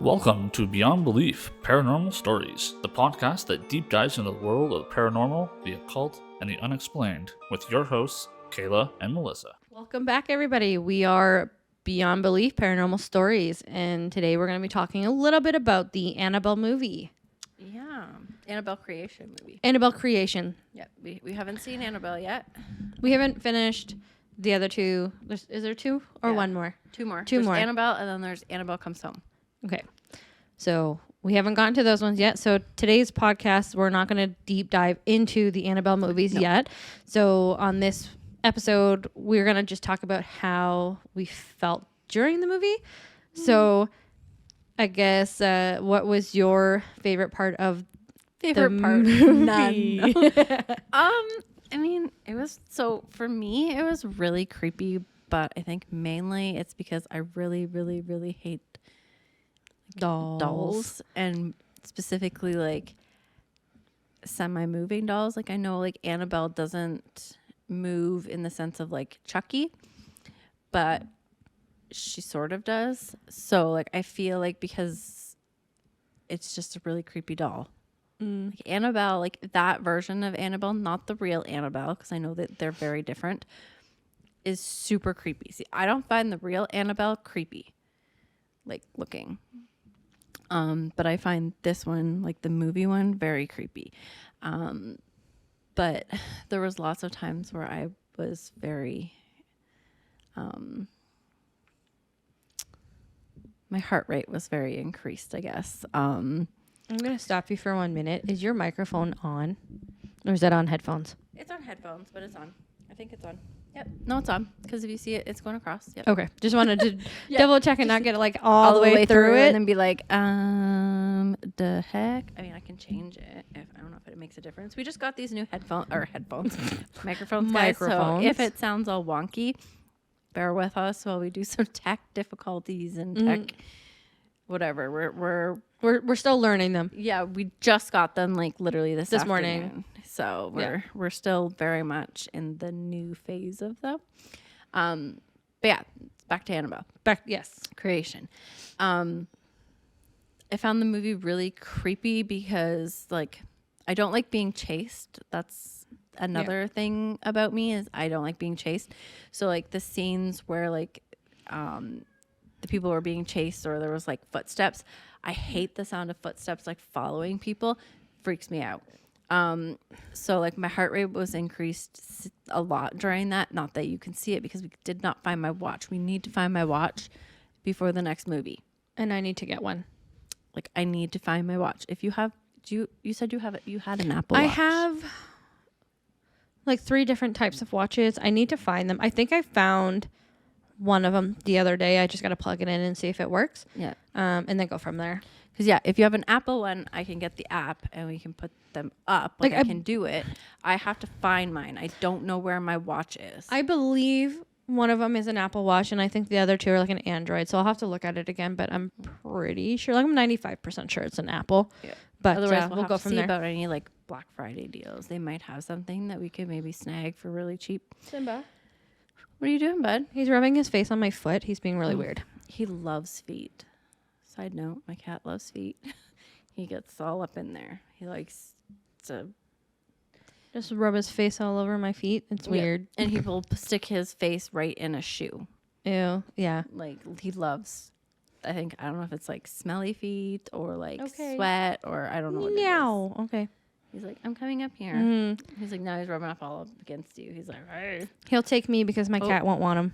Welcome to Beyond Belief Paranormal Stories, the podcast that deep dives into the world of the paranormal, the occult, and the unexplained, with your hosts, Kayla and Melissa. Welcome back, everybody. We are Beyond Belief Paranormal Stories, and today we're going to be talking a little bit about the Annabelle movie. Yeah, Annabelle Creation movie. Annabelle Creation. Yeah, we haven't seen Annabelle yet. We haven't finished the other two. Is there two or one more? Two more. Two there's more. Annabelle, and then there's Annabelle Comes Home. Okay. So we haven't gotten to those ones yet. So today's podcast, we're not going to deep dive into the Annabelle movies yet. So on this episode, we're going to just talk about how we felt during the movie. So I guess what was your favorite part of the movie? None. I mean, for me, it was really creepy, but I think mainly it's because I really, really, really hate dolls, and specifically like semi-moving dolls. Like I know like Annabelle doesn't move in the sense of like Chucky, but she sort of does. So like I feel like because it's just a really creepy doll. Like Annabelle, like that version of Annabelle, not the real Annabelle, because I know that they're very different, is super creepy. See, I don't find the real Annabelle creepy, like looking. But I find this one, like the movie one, very creepy. But there was lots of times where I was very, my heart rate was very increased, I guess. I'm going to stop you for 1 minute. Is your microphone on? Or is that on headphones? It's on headphones, but it's on. I think it's on. Yep. No, it's on. Because if you see it, it's going across. Yep. Okay. Just wanted to double check and not get it like all the way through it. And then be like, the heck? I mean, I can change it. I don't know if it makes a difference. We just got these new microphones, guys. So if it sounds all wonky, bear with us while we do some tech difficulties and tech whatever. We're still learning them. Yeah, we just got them like literally this morning. afternoon. So we're still very much in the new phase of them. But yeah, back to Annabelle. Yes. Creation. I found the movie really creepy because like I don't like being chased. That's another thing about me is I don't like being chased. So like the scenes where like the people were being chased or there was like footsteps, I hate the sound of footsteps like following people. Freaks me out. So like my heart rate was increased a lot during that. Not that you can see it because we did not find my watch. We need to find my watch before the next movie. And I need to get one. Like I need to find my watch. If you have, you said you had an Apple Watch. I have like 3 different types of watches. I need to find them. I think I found one of them the other day. I just got to plug it in and see if it works. Yeah. And then go from there. Because if you have an Apple one, I can get the app and we can put them up. Like I can do it. I have to find mine. I don't know where my watch is. I believe one of them is an Apple Watch, and I think the other 2 are like an Android. So I'll have to look at it again, but I'm pretty sure, like I'm 95% sure it's an Apple. Yeah. But otherwise, we'll go from there. About any like Black Friday deals. They might have something that we could maybe snag for really cheap. Simba. What are you doing, bud? He's rubbing his face on my foot. He's being really weird. He loves feet. Side note, my cat loves feet. He gets all up in there. He likes to just rub his face all over my feet. It's weird. And he will stick his face right in a shoe. Ew. Yeah. Like he loves, I don't know if it's like smelly feet or like sweat or I don't know what it is. Okay. He's like, I'm coming up here. Mm-hmm. He's like, now he's rubbing up all up against you. He's like, hey. He'll take me because my cat won't want him.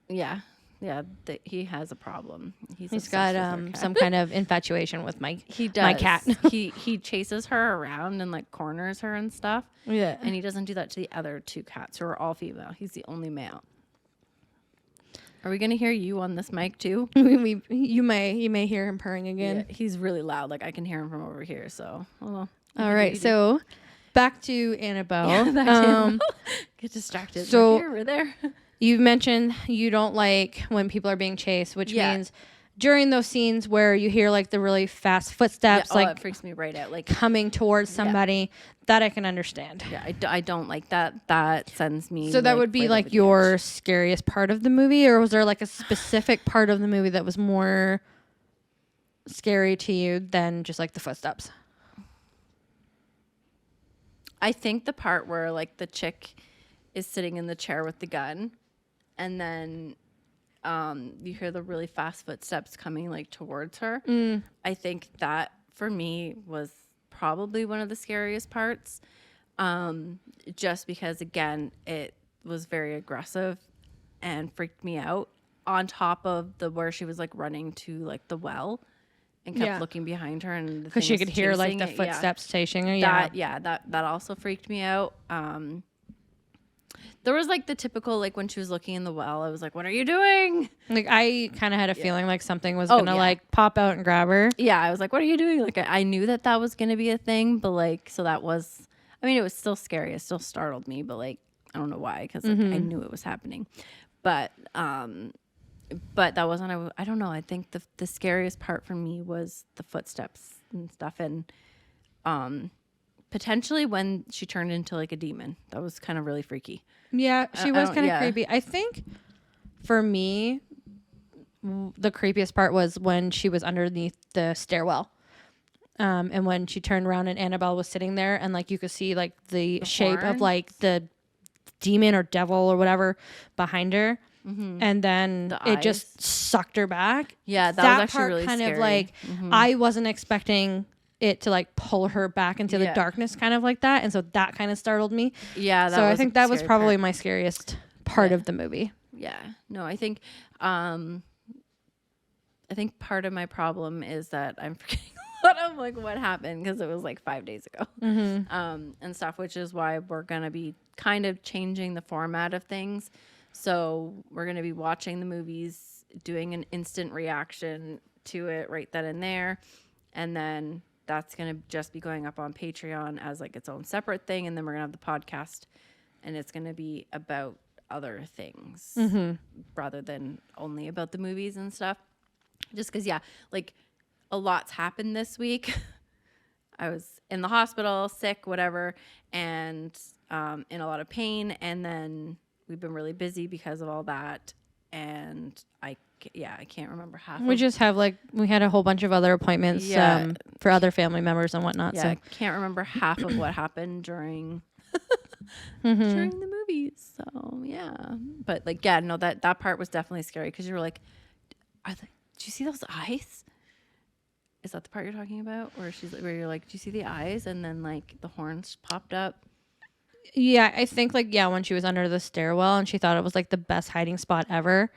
Yeah. Yeah, he has a problem. He's got some kind of infatuation with my cat. he chases her around and like corners her and stuff. Yeah, and he doesn't do that to the other 2 cats who are all female. He's the only male. Are we gonna hear you on this mic too? You may hear him purring again. Yeah, he's really loud. Like I can hear him from over here. So all right, so back to Annabelle. Yeah, get distracted. So we're there. You mentioned you don't like when people are being chased, which means during those scenes where you hear like the really fast footsteps, like it freaks me right out, like coming towards somebody, that I can understand. Yeah, I don't like that. That sends me. So that would be like your scariest part of the movie, or was there like a specific part of the movie that was more scary to you than just like the footsteps? I think the part where like the chick is sitting in the chair with the gun, and then you hear the really fast footsteps coming like towards her. I think that for me was probably one of the scariest parts, just because again it was very aggressive and freaked me out, on top of the where she was like running to like the well and kept looking behind her, and Because she could hear like the footsteps chasing her. That also freaked me out. There was like the typical, like when she was looking in the well, I was like, what are you doing? Like I kind of had a feeling like something was gonna like pop out and grab her. Yeah, I was like, what are you doing? Like I knew that was gonna be a thing, but like, so that was, I mean, it was still scary. It still startled me, but like, I don't know why, because like, I knew it was happening. But that wasn't, I don't know. I think the scariest part for me was the footsteps and stuff. And potentially when she turned into like a demon, that was kind of really freaky. Yeah, she was kind of creepy. I think for me, the creepiest part was when she was underneath the stairwell. And when she turned around and Annabelle was sitting there, and like you could see like the shape of like the demon or devil or whatever behind her. And then it just sucked her back. Yeah, that was actually part really kind scary. of like I wasn't expecting it to like pull her back into the darkness, kind of like that, and so that kind of startled me. Yeah, so I think that was probably my scariest part of the movie. Yeah, no, I think part of my problem is that I'm forgetting a lot of like what happened, because it was like 5 days ago, and stuff, which is why we're gonna be kind of changing the format of things. So we're going to be watching the movies, doing an instant reaction to it right then and there. And then that's going to just be going up on Patreon as like its own separate thing. And then we're going to have the podcast, and it's going to be about other things rather than only about the movies and stuff. Just because, like a lot's happened this week. I was in the hospital, sick, whatever, and in a lot of pain. And then we've been really busy because of all that, and I can't remember half. We had a whole bunch of other appointments for other family members and whatnot. Yeah, so I can't remember half of what happened during during the movies. So yeah, but like that part was definitely scary, because you were like, did you see those eyes? Is that the part you're talking about, where you're like, do you see the eyes? And then like the horns popped up. Yeah, I think when she was under the stairwell and she thought it was like the best hiding spot ever.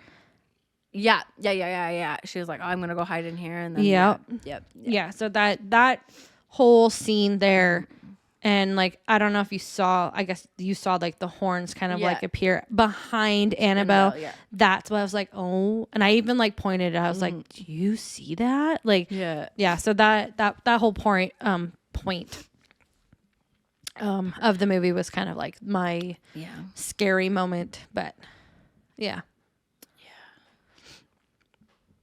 Yeah. She was like, oh, I'm gonna go hide in here, and then yep. Yeah. So that whole scene there, and like I don't know if you saw. I guess you saw like the horns kind of like appear behind Annabelle. That's what I was like, oh, and I even like pointed. I was like, do you see that? Like, yeah. So that whole point of the movie was kind of like my scary moment, but yeah,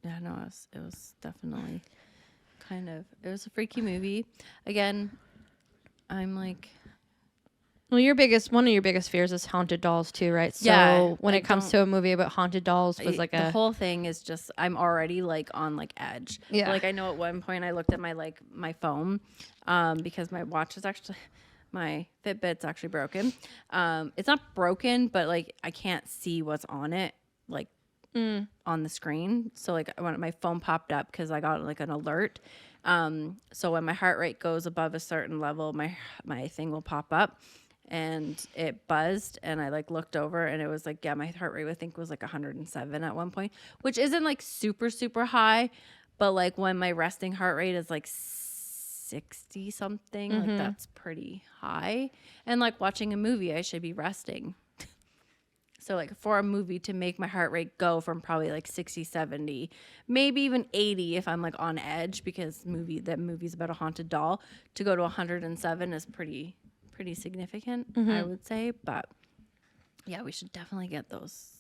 no, it was definitely it was a freaky movie. Again, I'm like, well, one of your biggest fears is haunted dolls too, right? So when it comes to a movie about haunted dolls, was like the whole thing is just, I'm already like on like edge. Yeah, like I know at one point I looked at my phone, because my watch is actually, my Fitbit's actually broken. It's not broken, but like I can't see what's on it, like on the screen. So like when my phone popped up, because I got like an alert. So when my heart rate goes above a certain level, my thing will pop up, and it buzzed, and I like looked over, and it was like, my heart rate I think was like 107 at one point, which isn't like super, super high, but like when my resting heart rate is like 60 something, like that's pretty high. And like watching a movie, I should be resting. So like for a movie to make my heart rate go from probably like 60, 70, maybe even 80 if I'm like on edge, because that movie's about a haunted doll, to go to 107 is pretty significant, I would say. But yeah, we should definitely get those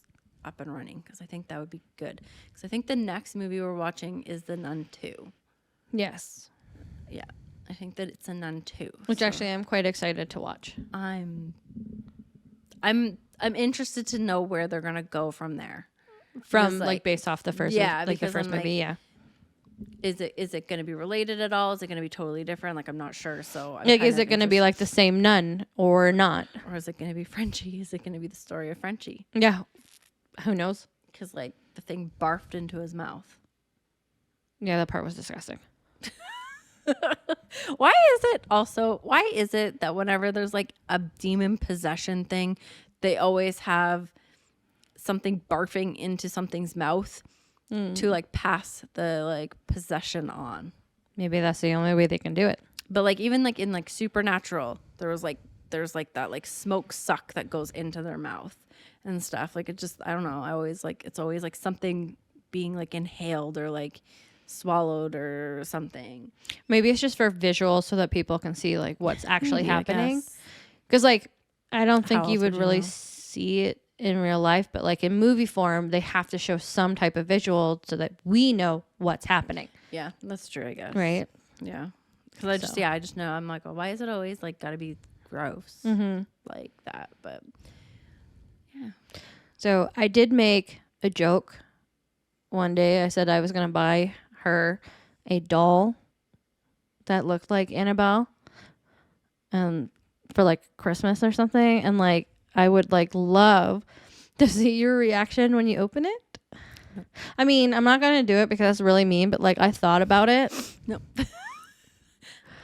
up and running, because I think that would be good. Because I think the next movie we're watching is The Nun 2. Yes. Yeah, I think that it's a Nun 2. Which actually I'm quite excited to watch. I'm interested to know where they're gonna go from there. From like based off the first, the first movie, is it going to be related at all? Is it going to be totally different? Like, I'm not sure. So I'm Like, kind is of it going to be like the same nun or not? or is it going to be Frenchie? Is it going to be the story of Frenchie? Yeah. Who knows? Because like the thing barfed into his mouth. Yeah, that part was disgusting. Why is it that whenever there's like a demon possession thing, they always have something barfing into something's mouth to like pass the like possession on? Maybe that's the only way they can do it. But like even like in like Supernatural, there's like that like smoke suck that goes into their mouth and stuff. Like it just, I don't know. It's always like something being like inhaled or like swallowed or something. Maybe it's just for visual so that people can see like what's actually Maybe, I happening. guess. Because like I don't How think else you would would you really know? see it in real life, but like in movie form, they have to show some type of visual so that we know what's happening, Yeah, that's true, I guess. right? Yeah. Because I just, So. I just know. I'm like, well, why is it always like got to be gross like that? But yeah. So I did make a joke one day. I said I was going to buy her a doll that looked like Annabelle for like Christmas or something. And like, I would like love to see your reaction when you open it. I mean, I'm not going to do it because that's really mean, but like I thought about it. No.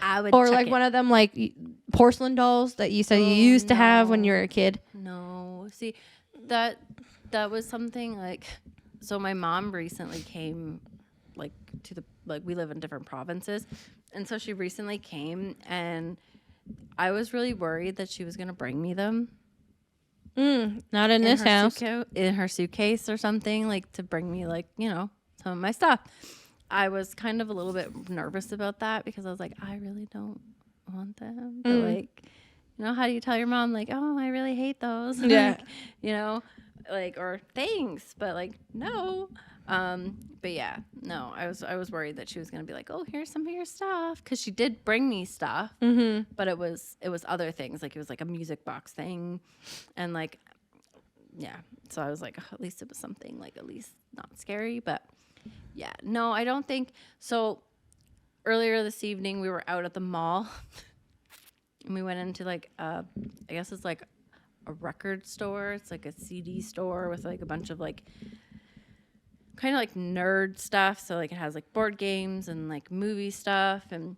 I would Or check like it. one of them like porcelain dolls that you said you used to have when you were a kid. No. See, that was something like, so my mom recently came like to the, like we live in different provinces. And so she recently came and I was really worried that she was going to bring me them. Not in this her house. in her suitcase or something, like to bring me like, you know, some of my stuff. I was kind of a little bit nervous about that because I was like, I really don't want them. But like, you know, how do you tell your mom like, oh, I really hate those? Yeah. Like, you know, like, or thanks, but like, no. But yeah, no, I was worried that she was going to be like, oh, here's some of your stuff. Cause she did bring me stuff, but it was other things. Like it was like a music box thing. And like, yeah. So I was like, oh, at least it was something like at least not scary, but yeah, no, I don't think so. Earlier this evening, we were out at the mall and we went into like, I guess it's like a record store. It's like a CD store with like a bunch of like kind of like nerd stuff. So like it has like board games and like movie stuff. And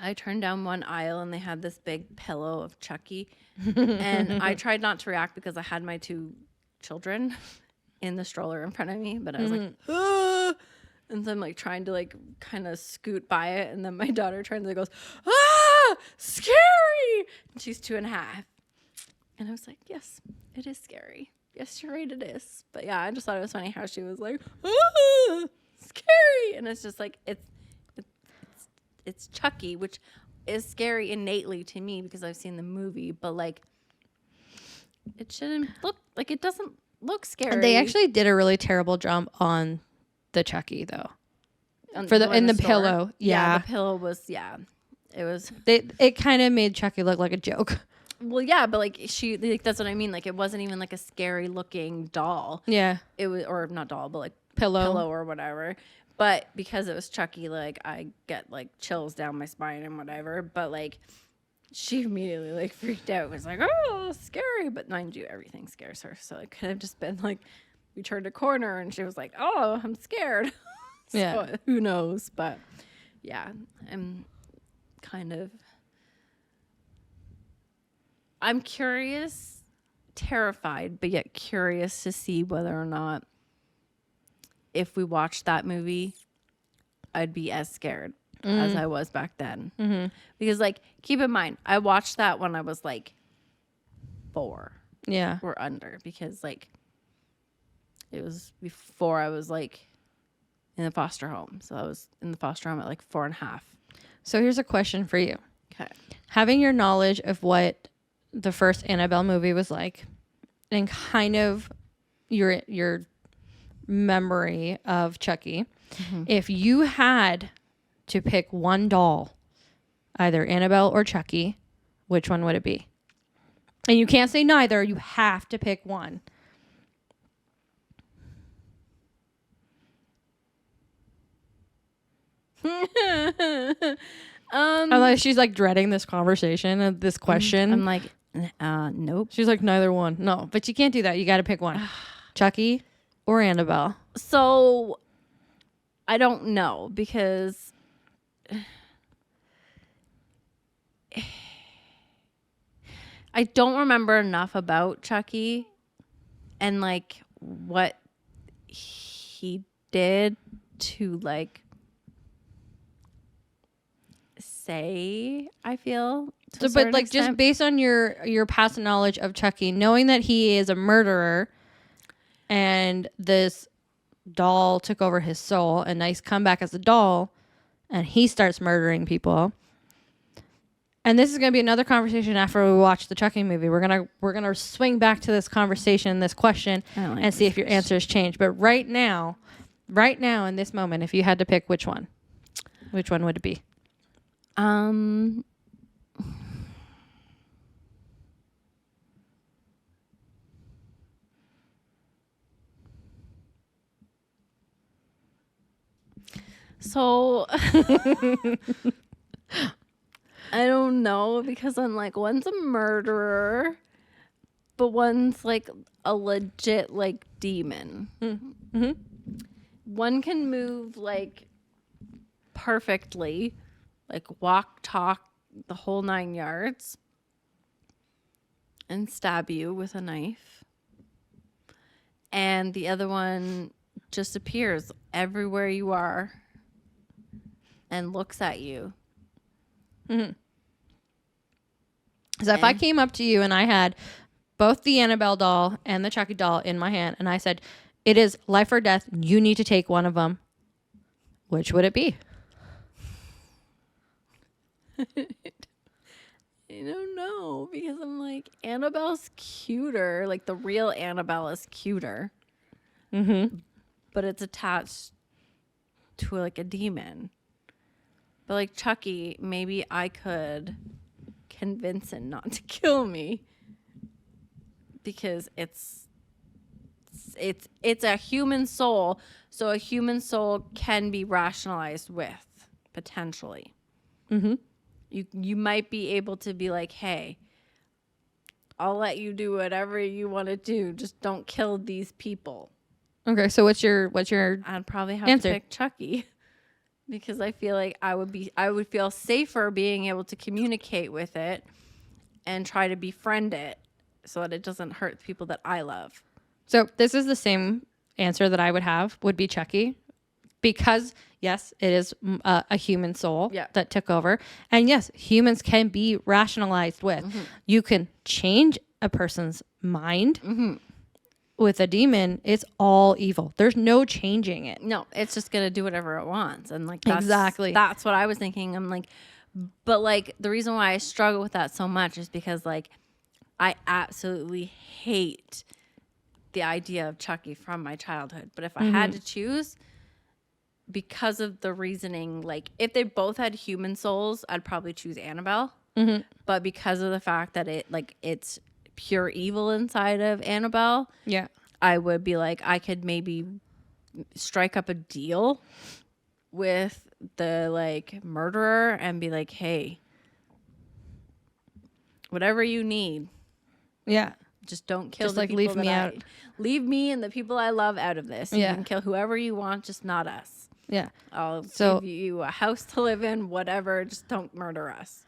I turned down one aisle and they had this big pillow of Chucky. And I tried not to react because I had my two children in the stroller in front of me, but I was like, ah! And so I'm like trying to like kind of scoot by it, and then my daughter turns and goes, ah, scary! And she's 2.5, and I was like, yes, it is scary. Yes, you're right, it is. But yeah, I just thought it was funny how she was like, ah, scary, and it's just like it's Chucky, which is scary innately to me because I've seen the movie, but like it shouldn't look like it doesn't look scary. They actually did a really terrible job on the Chucky though. For the one in the store. pillow. Yeah. The pillow was it was It kind of made Chucky look like a joke. well, yeah, but like she like that's what I mean. Like it wasn't even like a scary looking doll. Yeah. It was, or not doll, but like Pillow or whatever. But because it was Chucky, like I get like chills down my spine and whatever. But like she immediately like freaked out. It was like, oh, scary. But mind you, everything scares her. So it could have just been like we turned a corner and she was like, oh, I'm scared. So Yeah. who knows? But yeah, I'm curious, terrified, but yet curious to see whether or not if we watched that movie, I'd be as scared as I was back then. Mm-hmm. Because like, keep in mind, I watched that when I was like 4 Yeah. or under, because like it was before I was like in the foster home. So I was in the foster home at like 4.5. So here's a question for you. Okay. Having your knowledge of what the first Annabelle movie was like and kind of your memory of Chucky, if you had to pick one doll, either Annabelle or Chucky, which one would it be? And you can't say neither. You have to pick one. Unless she's like dreading this conversation and this question. I'm like, nope. She's like, neither one. No, but you can't do that. You got to pick one. Chucky or Annabelle. So I don't know because I don't remember enough about Chucky and like what he did to like say, I feel. So, but like just based on your past knowledge of Chucky, knowing that he is a murderer and this doll took over his soul and nice comeback as a doll and he starts murdering people. And this is going to be another conversation after we watch the Chucky movie. We're going to swing back to this conversation, this question, and see if your answers change. But right now in this moment, if you had to pick which one would it be? So I don't know because I'm like, one's a murderer, but one's like a legit like demon. Mm-hmm. One can move like perfectly, like walk, talk, the whole 9 yards, and stab you with a knife. And the other one just appears everywhere you are and looks at you. Mm-hmm. So if I came up to you and I had both the Annabelle doll and the Chucky doll in my hand and I said, it is life or death, you need to take one of them, which would it be? I don't know because I'm like, Annabelle's cuter. Like the real Annabelle is cuter. Mm-hmm. But it's attached to like a demon. But like Chucky, maybe I could convince him not to kill me because it's a human soul, so a human soul can be rationalized with potentially. Mm-hmm. You might be able to be like, hey, I'll let you do whatever you want to do, just don't kill these people. Okay, so what's your I'd probably have answer? to pick Chucky. Because I feel like I would feel safer being able to communicate with it and try to befriend it so that it doesn't hurt the people that I love. So this is the same answer that I would have, would be Chucky. Because, yes, it is a human soul that took over. And yes, humans can be rationalized with. Mm-hmm. You can change a person's mind. Mm-hmm. With a demon, it's all evil. There's no changing it. No, it's just going to do whatever it wants. And like, exactly. That's what I was thinking. I'm like, but like the reason why I struggle with that so much is because like, I absolutely hate the idea of Chucky from my childhood. But if I had to choose, because of the reasoning, like if they both had human souls, I'd probably choose Annabelle. Mm-hmm. But because of the fact that it's pure evil inside of Annabelle, I would be like, I could maybe strike up a deal with the like murderer and be like, hey, whatever you need, just don't kill just the like people leave me out. Leave me and the people I love out of this. You can kill whoever you want, just not us. I'll give you a house to live in, whatever, just don't murder us.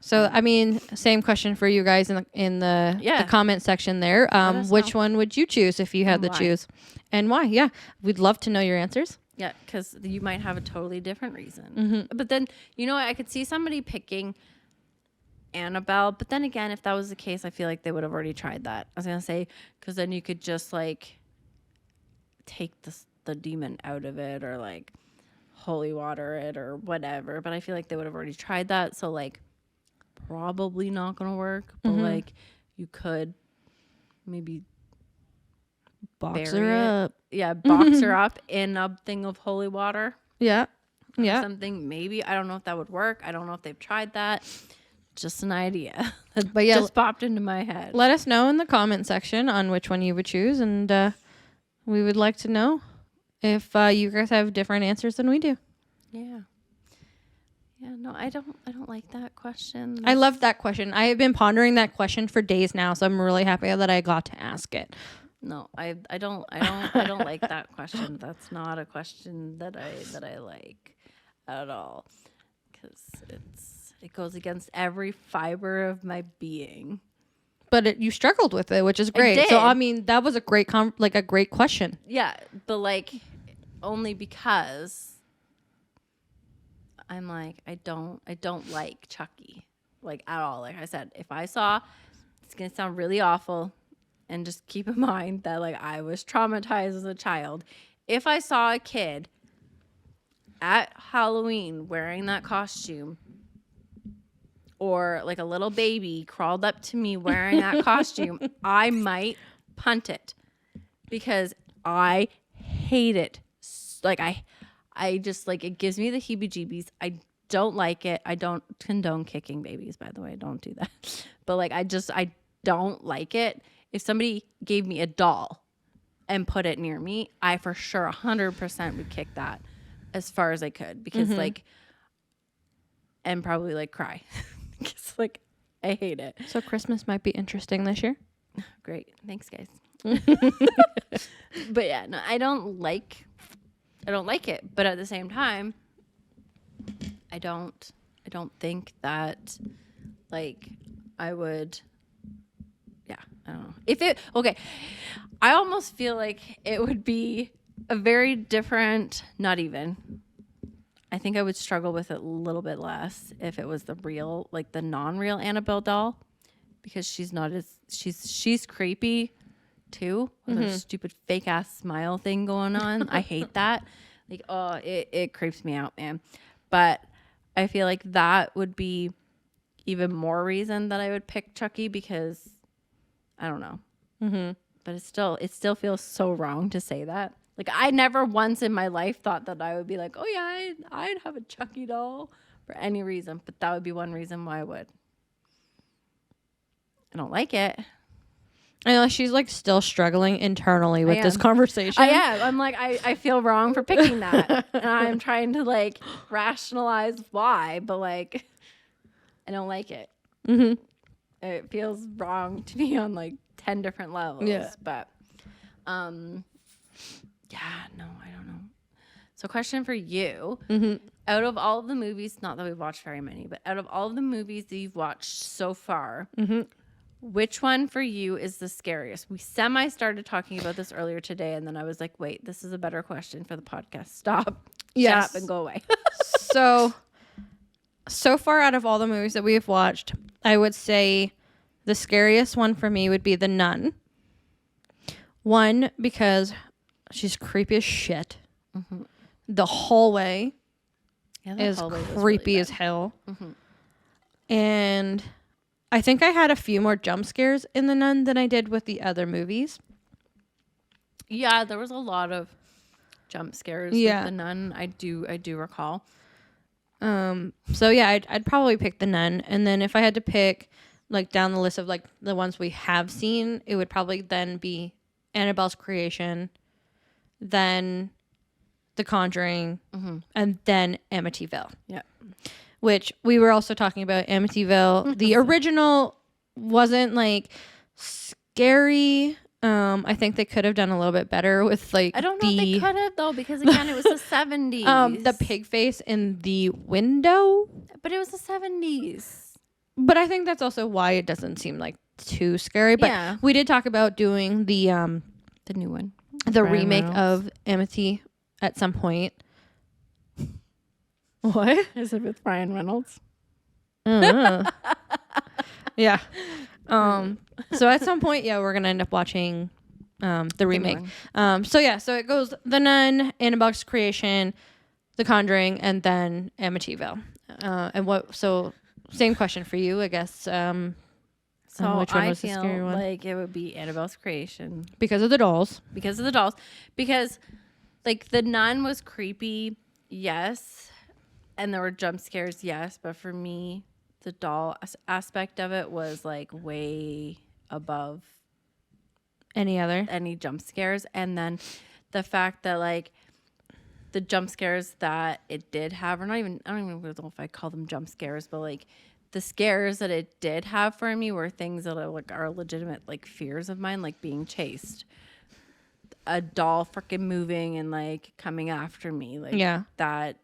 So, I mean, same question for you guys in the comment section there. Which one would you choose if you had to choose? And why? Yeah, we'd love to know your answers. Yeah, because you might have a totally different reason. Mm-hmm. But then, you know, I could see somebody picking Annabelle. But then again, if that was the case, I feel like they would have already tried that. I was going to say, because then you could just like take the demon out of it or like holy water it or whatever. But I feel like they would have already tried that. So like, probably not gonna work, but like you could maybe box her up. Box her up in a thing of holy water. Yeah. Something maybe. I don't know if that would work. I don't know if they've tried that. Just an idea. But just popped into my head. Let us know in the comment section on which one you would choose, and we would like to know if you guys have different answers than we do. Yeah. Yeah, no, I don't like that question. I love that question. I have been pondering that question for days now, so I'm really happy that I got to ask it. No, I don't like that question. That's not a question that I like at all, because it goes against every fiber of my being. But you struggled with it, which is great. did. So I mean, that was a great a great question. Yeah, but like only because I'm like I don't like Chucky like at all. Like I said, if I saw, it's gonna sound really awful, and just keep in mind that like I was traumatized as a child. If I saw a kid at Halloween wearing that costume, or like a little baby crawled up to me wearing that costume, I might punt it because I hate it. Like I just like, it gives me the heebie-jeebies. I don't like it. I don't condone kicking babies, by the way. Don't do that. But like, I don't like it. If somebody gave me a doll and put it near me, I for sure 100% would kick that as far as I could, because like, and probably like cry. Because like, I hate it. So Christmas might be interesting this year. Great. Thanks, guys. But yeah, no, I don't like it. But at the same time, I don't think that like I would, yeah, I don't know. Okay, I almost feel like it would be a very different, not even, I think I would struggle with it a little bit less if it was the real, like the non-real Annabelle doll, because she's not as, she's creepy too, with her stupid fake ass smile thing going on. I hate that. Like, oh, it creeps me out, man. But I feel like that would be even more reason that I would pick Chucky, because I don't know. But it still feels so wrong to say that. Like, I never once in my life thought that I would be like, oh yeah, I'd have a Chucky doll for any reason. But that would be one reason why I would. I don't like it. I know she's like still struggling internally with this conversation. I am. I'm like, I feel wrong for picking that. And I'm trying to like rationalize why, but like, I don't like it. It feels wrong to me on like 10 different levels. Yeah. But, yeah, no, I don't know. So question for you, out of all of the movies, not that we've watched very many, but out of all of the movies that you've watched so far, which one for you is the scariest? We started talking about this earlier today, and then I was like, wait, this is a better question for the podcast. Stop. Shut up and go away. So far out of all the movies that we have watched, I would say the scariest one for me would be The Nun. One, because she's creepy as shit. The hallway is creepy really as hell. And I think I had a few more jump scares in The Nun than I did with the other movies. Yeah, there was a lot of jump scares with The Nun. I do recall. So yeah, I'd probably pick The Nun, and then if I had to pick like down the list of like the ones we have seen, it would probably then be Annabelle's Creation, then The Conjuring, and then Amityville. Yeah. Which we were also talking about Amityville. The original wasn't like scary. I think they could have done a little bit better with like I don't know if they could have though, because again it was the 70s. The pig face in the window. But it was the 70s. But I think that's also why it doesn't seem like too scary. But we did talk about doing the new one. The Ryan remake Reynolds. Of Amity at some point. What? Is it with Ryan Reynolds? Yeah. So at some point, we're gonna end up watching the remake. So it goes The Nun, Annabelle's Creation, The Conjuring, and then Amityville. So same question for you, I guess. So which one was the scary one? Like it would be Annabelle's Creation because of the dolls. Because like The Nun was creepy, yes, and there were jump scares, yes, but for me, the doll aspect of it was like way above any jump scares. And then the fact that like the jump scares that it did have, or not even, I don't even know if I call them jump scares, but like the scares that it did have for me were things that are like are legitimate like fears of mine, like being chased, a doll freaking moving and like coming after me, like that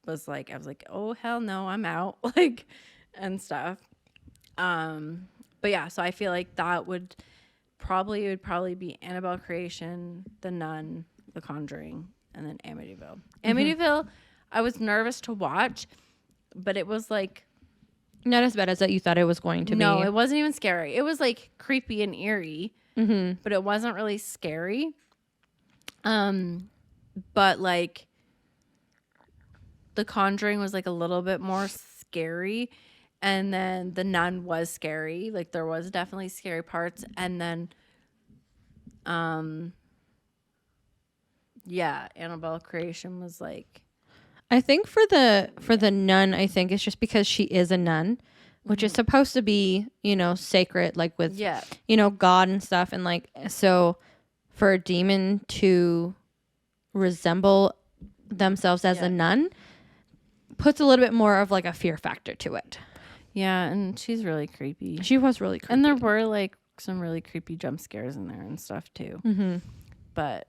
was like, I was like, oh hell no, I'm out, like, and stuff. But yeah, so I feel like that would probably be Annabelle Creation, The Nun, The Conjuring, and then Amityville. Amityville, I was nervous to watch, but it was like not as bad as that you thought it was going to be. No, it wasn't even scary. It was like creepy and eerie, but it wasn't really scary. But like The Conjuring was like a little bit more scary, and then The Nun was scary. Like there was definitely scary parts, and then yeah, Annabelle Creation was like, I think for the nun, I think it's just because she is a nun, which is supposed to be, you know, sacred, like with, you know, God and stuff. And like, so for a demon to resemble themselves as a nun puts a little bit more of like a fear factor to it. Yeah. And she's really creepy. She was really creepy. And there were like some really creepy jump scares in there and stuff too. But,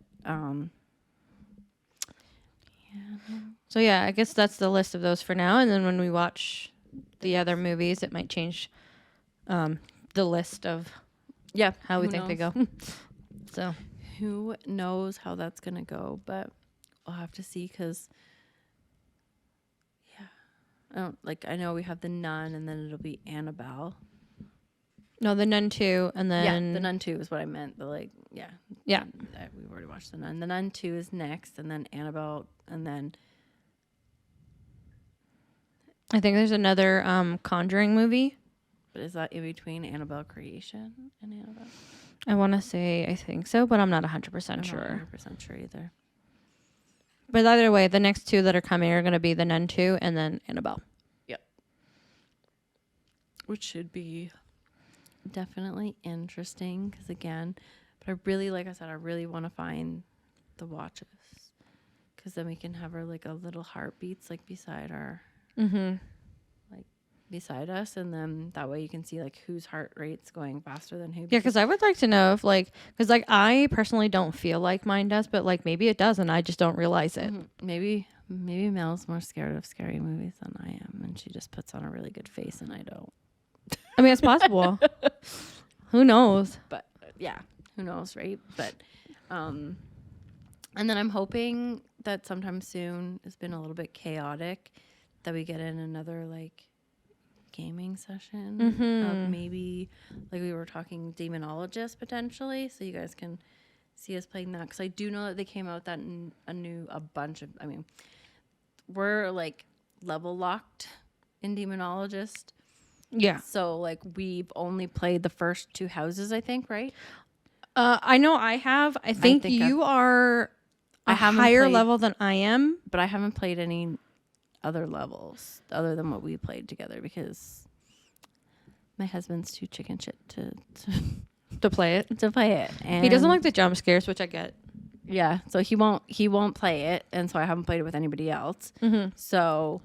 so yeah, I guess that's the list of those for now. And then when we watch the other movies, it might change the list of how we think they go. So who knows how that's gonna go, but we'll have to see, because I know we have The Nun, and then it'll be Annabelle. No, The Nun 2, and then The Nun 2 is what I meant. But like, we've already watched The Nun. The Nun 2 is next, and then Annabelle, and then I think there's another Conjuring movie. But is that in between Annabelle Creation and Annabelle? I want to say I think so, but I'm not 100% sure. I'm not 100% sure either. But either way, the next two that are coming are going to be The Nun 2 and then Annabelle. Yep. Which should be definitely interesting, because again, but I really, like I said, I really want to find the watches, because then we can have our like a little heartbeats like beside our like beside us, and then that way you can see like whose heart rate's going faster than who. Yeah, because I would like to know if like, because like I personally don't feel like mine does, but like maybe it does and I just don't realize it. Maybe Mel's more scared of scary movies than I am, and she just puts on a really good face and I don't. I mean, it's possible. Who knows? But yeah, who knows, right? But and then I'm hoping that sometime soon, it's been a little bit chaotic, that we get in another like gaming session of maybe, like we were talking, demonologist potentially, so you guys can see us playing that, because I do know that they came out that a bunch of, I mean, we're like level locked in demonologist. Yeah. So like we've only played the first two houses, I think, right? I know I have. I think you are a higher level than I am, but I haven't played any other levels other than what we played together, because my husband's too chicken shit to play it. And he doesn't like the jump scares, which I get. Yeah, so he won't play it, and so I haven't played it with anybody else. So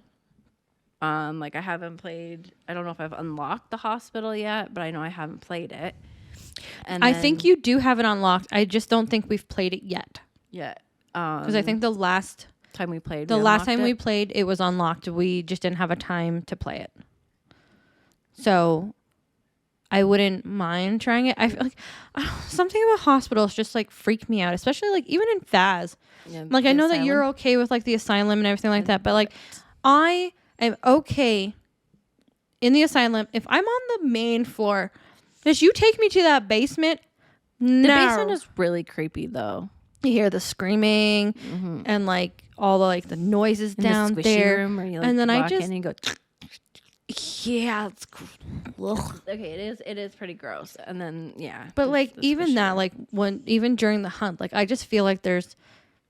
like I haven't played, I don't know if I've unlocked the hospital yet, but I know I haven't played it. And I think you do have it unlocked. I just don't think we've played it yet. Yeah. Because I think the last time we played, we played, it was unlocked. We just didn't have a time to play it. So I wouldn't mind trying it. I feel like something about hospitals just like freak me out, especially like even in Faz. Yeah, like I know that you're okay with like the asylum and everything like that, but like I am okay in the asylum if I'm on the main floor. Just you take me to that basement. The basement is really creepy though. You hear the screaming and like all the like the noises in down the there, room where you, like, and then I walk just in and you go. Yeah, it's okay. It is pretty gross, and then yeah. But like even that, like even during the hunt, like I just feel like there's,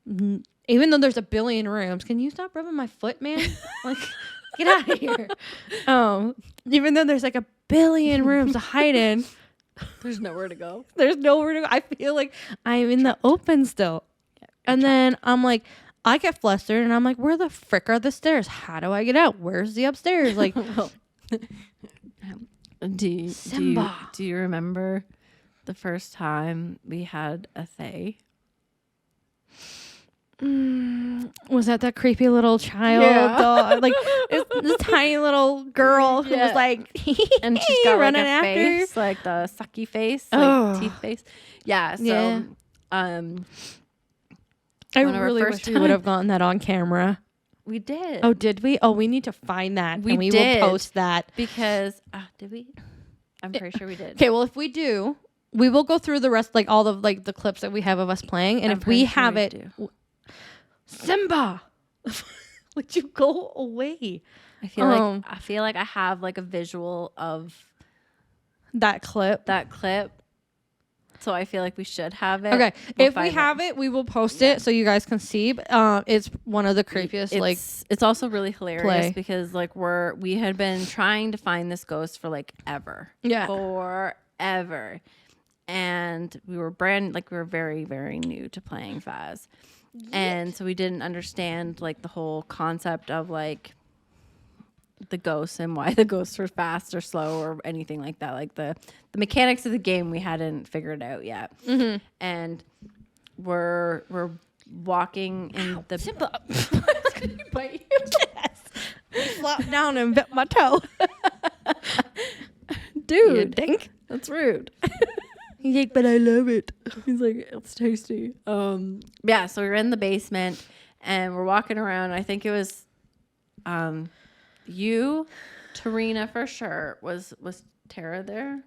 even though there's a billion rooms, can you stop rubbing my foot, man? Like get out of here. Even though there's like a billion rooms to hide in, there's nowhere to go. I feel like I'm in the open still, and then I'm like, I get flustered and I'm like, where the frick are the stairs? How do I get out? Where's the upstairs? Like, do you remember the first time we had a Fae? Was that creepy little child dog? Like this tiny little girl who was like, and she's got running like a after. face, like the sucky face, like teeth face. Yeah. So, I one of our really first wish we would have gotten that on camera. we did. Oh, did we? Oh, we need to find that. We and we did. will post that. Because did we? I'm pretty sure we did. Okay, well, if we do, we will go through the rest, like all of like the clips that we have of us playing, and I'm if we pretty sure have we it, Simba, would you go away? I feel like I have like a visual of That clip. that clip. So I feel like we should have it. Okay, We'll if we find have it, we will post it so you guys can see. But, it's one of the creepiest. Like, it's also really hilarious play. because like we had been trying to find this ghost for like ever. Yeah. Forever. And we were very, very new to playing Faz. And so we didn't understand like the whole concept of like the ghosts and why the ghosts were fast or slow or anything like that. Like the mechanics of the game we hadn't figured out yet. Mm-hmm. And we're walking in the Simba. Bite you. Yes. Flop down and bit my toe. dude. You think? That's rude. He's like, but I love it. He's like, it's tasty. Yeah, so we were in the basement and we're walking around. I think it was you, Tarina for sure. Was Tara there?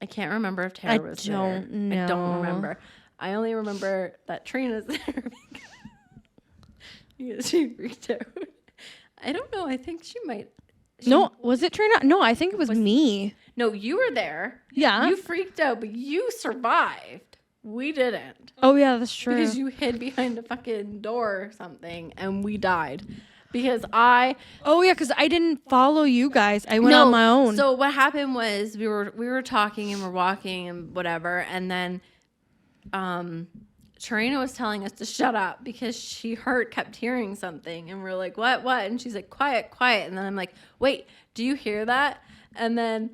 I can't remember if Tara was there. I don't remember. I only remember that Trina's there because she freaked out. I don't know. I think she might. No, was it Trina? No, I think it was me. No, you were there. Yeah. You freaked out, but you survived. We didn't. Oh, yeah, that's true. Because you hid behind a fucking door or something and we died. Because Oh, yeah, because I didn't follow you guys. I went on my own. So what happened was we were talking and we're walking and whatever. And then Tarina was telling us to shut up because she kept hearing something. And we're like, what? And she's like, quiet. And then I'm like, wait, do you hear that? And then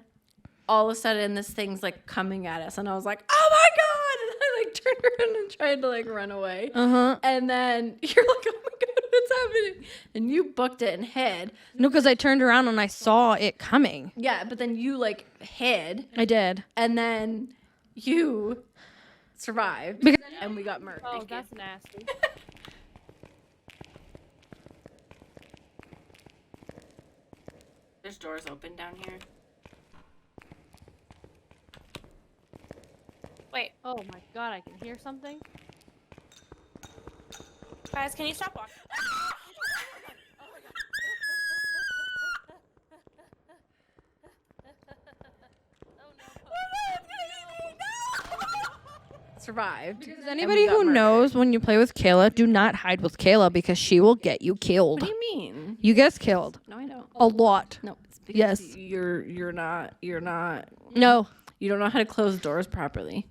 all of a sudden this thing's like coming at us. And I was like, oh my God. And I like turned around and tried to like run away. Uh-huh. And then you're like, oh my God, what's happening? And you booked it and hid. No, because I turned around and I saw it coming. Yeah, but then you like hid. I did. And then you survived. And we got murdered. Oh, that's nasty. There's doors open down here. Wait. Oh, my God. I can hear something. Guys, can you stop walking? Survived. Because anybody who knows when you play with Kayla, do not hide with Kayla because she will get you killed. What do you mean? You get killed. No, I don't. A lot. No, it's because Yes. you're not. No. You don't know how to close doors properly.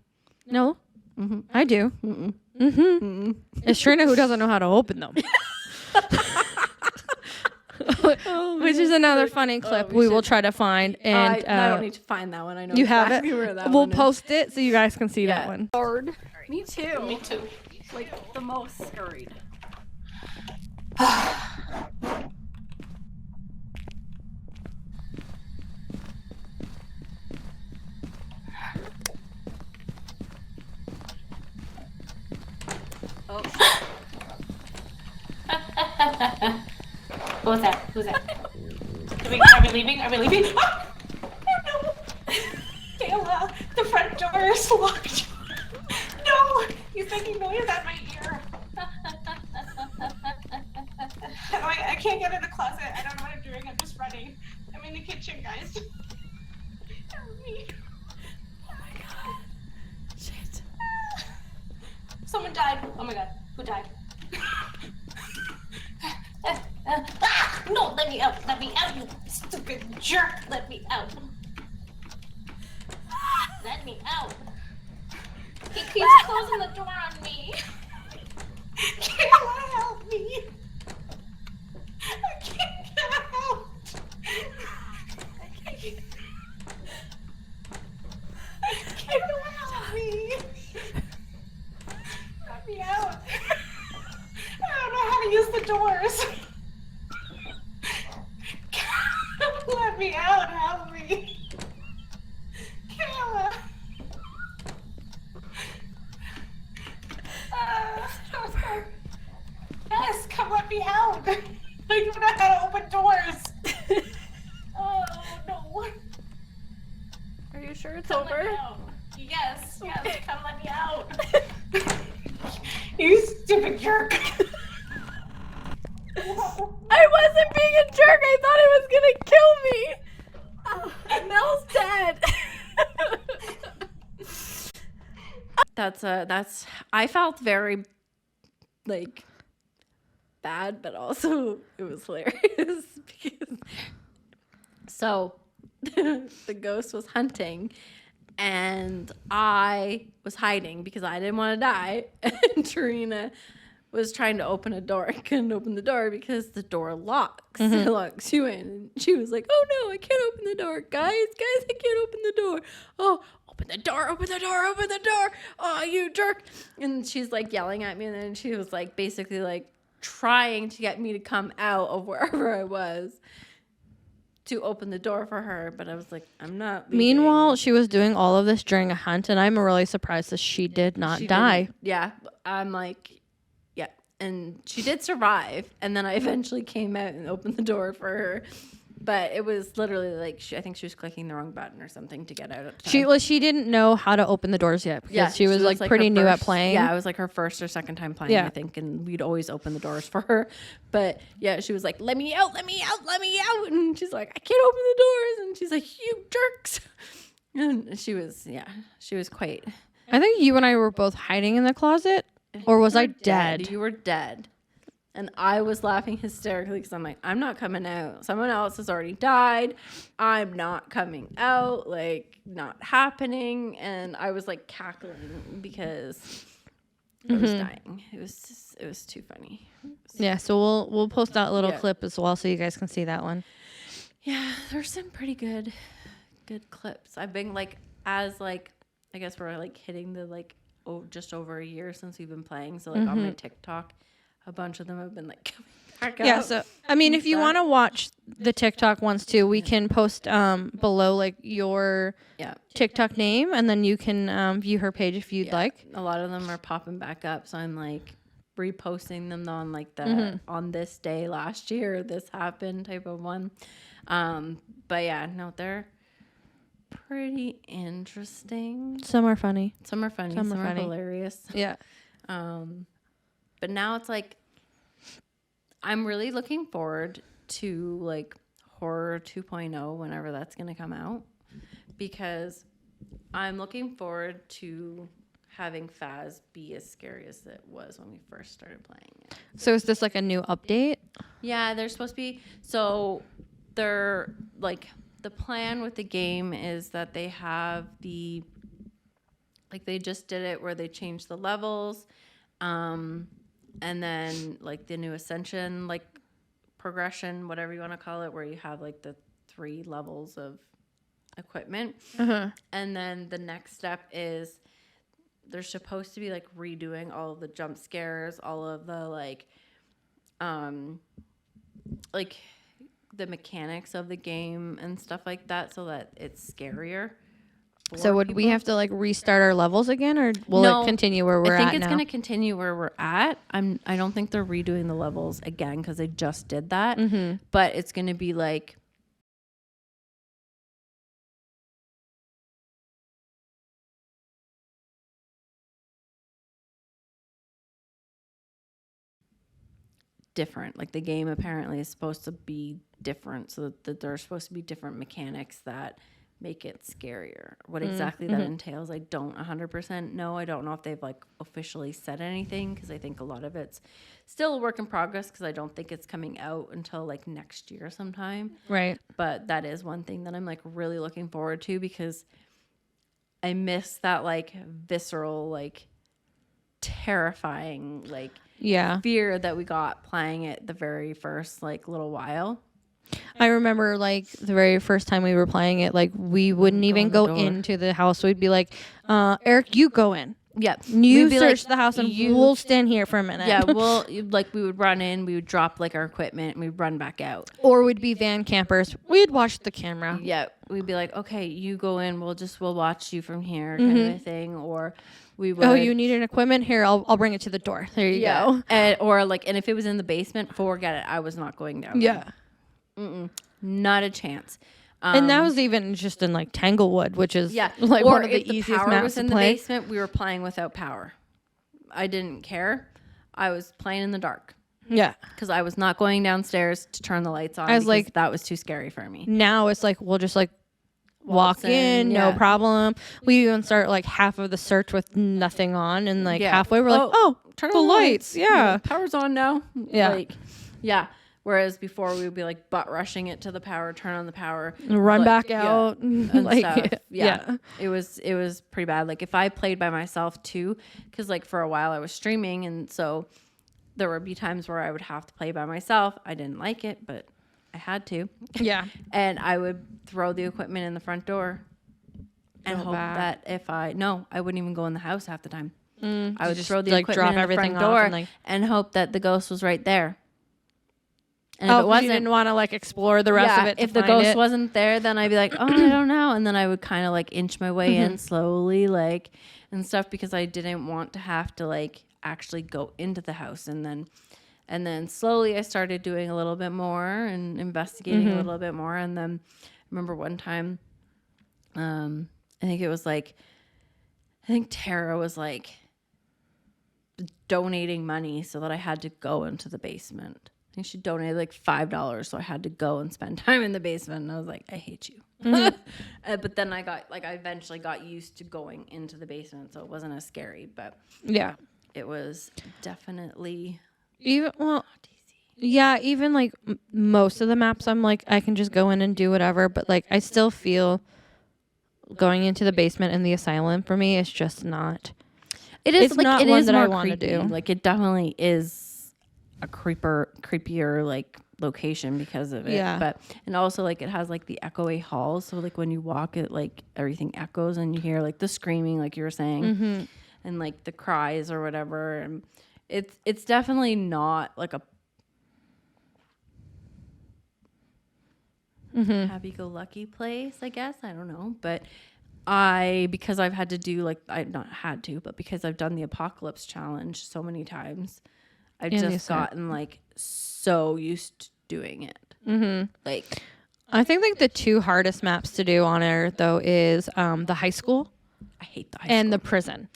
No. Mm-hmm. I do. Mm-mm. Mm-hmm. Mm-mm. It's Trina who doesn't know how to open them. Which is another funny clip we will try to find. And I don't need to find that one. I know you exactly have it. where that We'll one is. post it so you guys can see that one. Hard. Me too. Me too. Like the most scurried. Oh. What was that? Who's that? Are we leaving? Are we leaving? Oh no! Kayla, the front door is locked. No! He's making noise at my ear. I can't get in the closet. I don't know what I'm doing. I'm just running. I'm in the kitchen, guys. Help me. Oh my God. Shit. Someone died. Oh my God. Who died? No, let me out. Let me out, you stupid jerk. Let me out. Let me out. He keeps closing the door on me. me out. I don't know how to use the doors. Let me out. Help me. Kayla. Yes, come let me out. I don't know how to open doors. Oh, no. Are you sure it's Come let over? me out. Yes, come let me out. You stupid jerk. I wasn't being a jerk. I thought it was gonna kill me. Mel's dead. That's. I felt very, like, bad, but also it was hilarious because. So, the ghost was hunting, and I was hiding because I didn't want to die, and Tarina was trying to open a door. I couldn't open the door because the door locks. It locks you in. And she was like, oh no, I can't open the door. Guys, I can't open the door. Oh, open the door, open the door, open the door. Oh, you jerk. And she's like yelling at me. And then she was like basically like trying to get me to come out of wherever I was to open the door for her. But I was like, I'm not leaving. Meanwhile, she was doing all of this during a hunt, and I'm really surprised that she did not She die. didn't. Yeah. I'm like, yeah. And she did survive. And then I eventually came out and opened the door for her. But it was literally like, I think she was clicking the wrong button or something to get out at the time. She didn't know how to open the doors yet because she was like pretty her new at first- playing. Yeah, it was like her first or second time playing, Yeah. I think. And we'd always open the doors for her. But yeah, she was like, let me out, let me out, let me out. And she's like, I can't open the doors. And she's like, you jerks. And she was quite. I think you and I were both hiding in the closet, or was I dead? You were dead. And I was laughing hysterically because I'm like, I'm not coming out. Someone else has already died. I'm not coming out. Like, not happening. And I was like cackling because I was dying. It was too funny. Yeah, so we'll post that little Yeah. clip as well so you guys can see that one. Yeah, there's some pretty good clips. I've been like, I guess we're like hitting the just over a year since we've been playing. So like on my TikTok, a bunch of them have been like coming back Yeah, up. so I mean, if you want to watch the TikTok ones too, we can post below like your Yeah. TikTok name, and then you can view her page if you'd Yeah. like. A lot of them are popping back up, so I'm like reposting them on like the on this day last year this happened type of one. But yeah, no, they're pretty interesting. Some are funny. Some are funny, some are hilarious. Yeah. But now it's like I'm really looking forward to like Horror 2.0 whenever that's going to come out, because I'm looking forward to having Faz be as scary as it was when we first started playing it. So is this like a new update? Yeah, they're supposed to be. So they're like, the plan with the game is that they have they just did it where they changed the levels. And then like the new Ascension, like progression, whatever you want to call it, where you have like the 3 levels of equipment. And then the next step is they're supposed to be like redoing all of the jump scares, all of the like the mechanics of the game and stuff like that, so that it's scarier. So would we have to like restart our levels again, or will No, it continue where we're at now? I think it's going to continue where we're at. I don't think they're redoing the levels again because they just did that. But it's going to be like different. Like the game apparently is supposed to be different, so that there are supposed to be different mechanics that make it scarier. What exactly that entails, I don't 100% know. I don't know if they've like officially said anything, because I think a lot of it's still a work in progress, because I don't think it's coming out until like next year sometime. Right. But that is one thing that I'm like really looking forward to, because I miss that like visceral, like terrifying, like fear that we got playing it the very first like little while. I remember like the very first time we were playing it, like we wouldn't even go into the house. We'd be like, Eric, you go in. Yeah. You We'd be search like, the house and we'll stand here for a minute. Yeah, well, like we would run in, we would drop like our equipment, and we'd run back out. Or we'd be van campers. We'd watch the camera. Yeah, we'd be like, okay, you go in, we'll watch you from here, kind of a thing. Or we would. Oh, you need an equipment? Here, I'll bring it to the door. There you go. And if it was in the basement, forget it. I was not going down. Yeah. There. Not a chance. And that was even just in like Tanglewood, which is like or one of if the easiest power maps was to in play. the basement, we were playing without power. I didn't care. I was playing in the dark. Yeah. Because I was not going downstairs to turn the lights on. I was like, that was too scary for me. Now it's like we'll just like walk in, no problem. We even start like half of the search with nothing on, and like halfway we're like, oh, turn the on the lights. Yeah. Power's on now. Yeah. Like, yeah. Whereas before we would be like butt rushing it to the power, turn on the power, run like, back out, and like stuff. yeah. It was pretty bad. Like if I played by myself too, because like for a while I was streaming, and so there would be times where I would have to play by myself. I didn't like it, but I had to. Yeah. And I would throw the equipment in the front door and hope that I wouldn't even go in the house half the time. I would just throw the equipment drop in the everything front off door and, like, and hope that the ghost was right there. And if Oh, it 'cause wasn't, you didn't want to like explore the rest of it. if the ghost wasn't there, then I'd be like, oh, I don't know. And then I would kind of like inch my way in slowly, like, and stuff, because I didn't want to have to like actually go into the house. And then slowly I started doing a little bit more and investigating a little bit more. And then I remember one time, I think Tara was like donating money so that I had to go into the basement. I think she donated like $5, so I had to go and spend time in the basement. And I was like, I hate you. But then I eventually got used to going into the basement, so it wasn't as scary. But Yeah. it was definitely Even not easy. Yeah, even like most of the maps, I'm like I can just go in and do whatever. But like I still feel going into the basement in the asylum for me is just not. It is It's like not it one is that I more wanna creepy. do. Like it definitely is a creepier like location because of it. Yeah. But and also like it has like the echoey halls, so like when you walk it, like everything echoes and you hear like the screaming, like you were saying, and like the cries or whatever. And it's definitely not like a happy-go-lucky place, I guess. I don't know, but because I've had to do like because I've done the apocalypse challenge so many times, I've just gotten like so used to doing it. Like I think like the two hardest maps to do on air though is the high school I hate the high and school. the prison.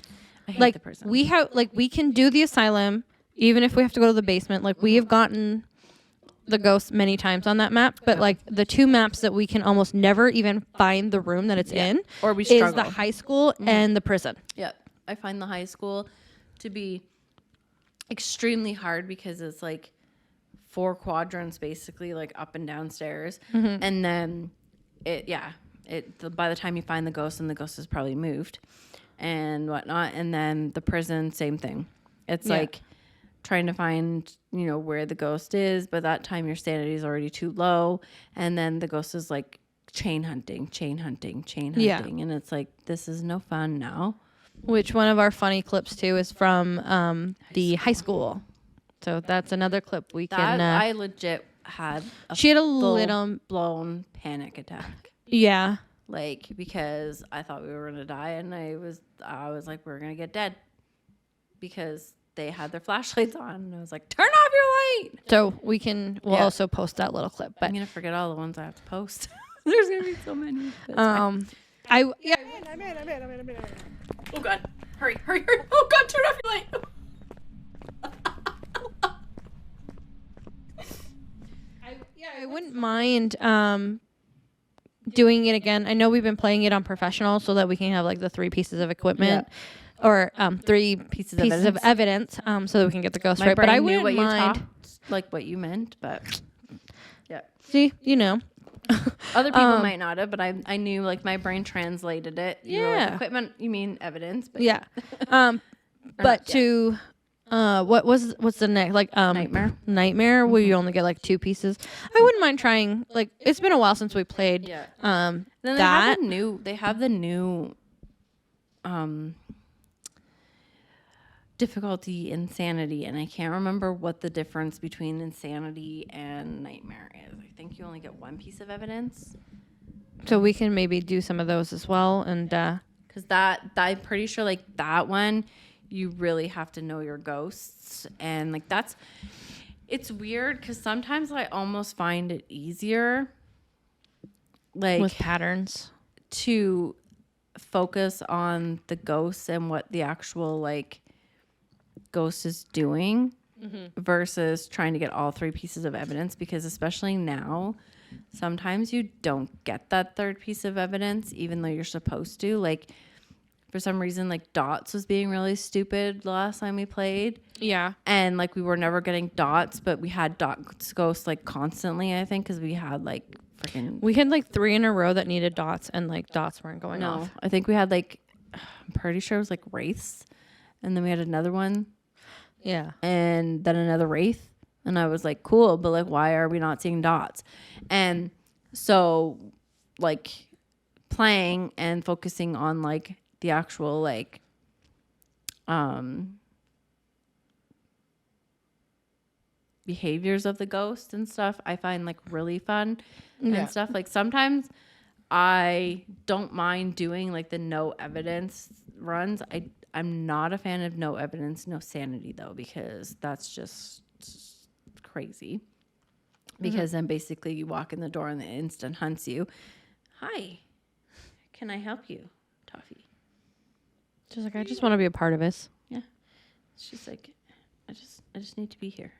I hate Like the prison. we can do the asylum even if we have to go to the basement. Like we have gotten the ghost many times on that map, but like the two maps that we can almost never even find the room that it's in Or we is struggle. the high school and the prison. Yeah, I find the high school to be extremely hard because it's like 4 quadrants basically, like up and downstairs, and then by the time you find the ghost, and the ghost has probably moved and whatnot, and then the prison, same thing. It's like trying to find where the ghost is, but that time your sanity is already too low, and then the ghost is like chain hunting, and it's like, this is no fun now. Which one of our funny clips too is from the high school. So that's another clip we can. I legit had she had a little blown panic attack, like because I thought we were gonna die, and I was like, we're gonna get dead because they had their flashlights on, and I was like, turn off your light. So we'll also post that little clip. But I'm gonna forget all the ones I have to post. There's gonna be so many. I'm in. Oh god, hurry! Oh god, turn off your light. I wouldn't mind doing it again. I know we've been playing it on professional so that we can have like the 3 pieces of equipment or 3 pieces of evidence so that we can get the ghost right. But I wouldn't mind like what you meant, but see, other people might not have, but I knew, like, my brain translated it. You were like, equipment, you mean evidence, but but to what's the next, like nightmare where you only get like 2 pieces. I wouldn't mind trying, like, it's been a while since we played then they have the new difficulty insanity, and I can't remember what the difference between insanity and nightmare is. I think you only get one piece of evidence. So we can maybe do some of those as well. And because that I'm pretty sure like that one, you really have to know your ghosts, and like it's weird because sometimes I almost find it easier, like with patterns, to focus on the ghosts and what the actual like ghost is doing versus trying to get all three pieces of evidence, because especially now sometimes you don't get that third piece of evidence even though you're supposed to. Like for some reason, like dots was being really stupid the last time we played. Yeah. And like we were never getting dots, but we had dots ghosts like constantly, I think, because we had like freaking. We had like 3 in a row that needed dots, and like dots weren't going off. I think we had like, I'm pretty sure it was like wraiths. And then we had another one. Yeah. And then another wraith. And I was like, cool, but like, why are we not seeing dots? And so like playing and focusing on like the actual like behaviors of the ghost and stuff, I find like really fun and stuff. Like sometimes I don't mind doing like the no evidence runs. I'm not a fan of no evidence, no sanity though, because that's just crazy. Because then basically you walk in the door and the instant hunts you. Hi, can I help you, Toffee? She's like, I just want to be a part of this. Yeah. She's like, I just need to be here.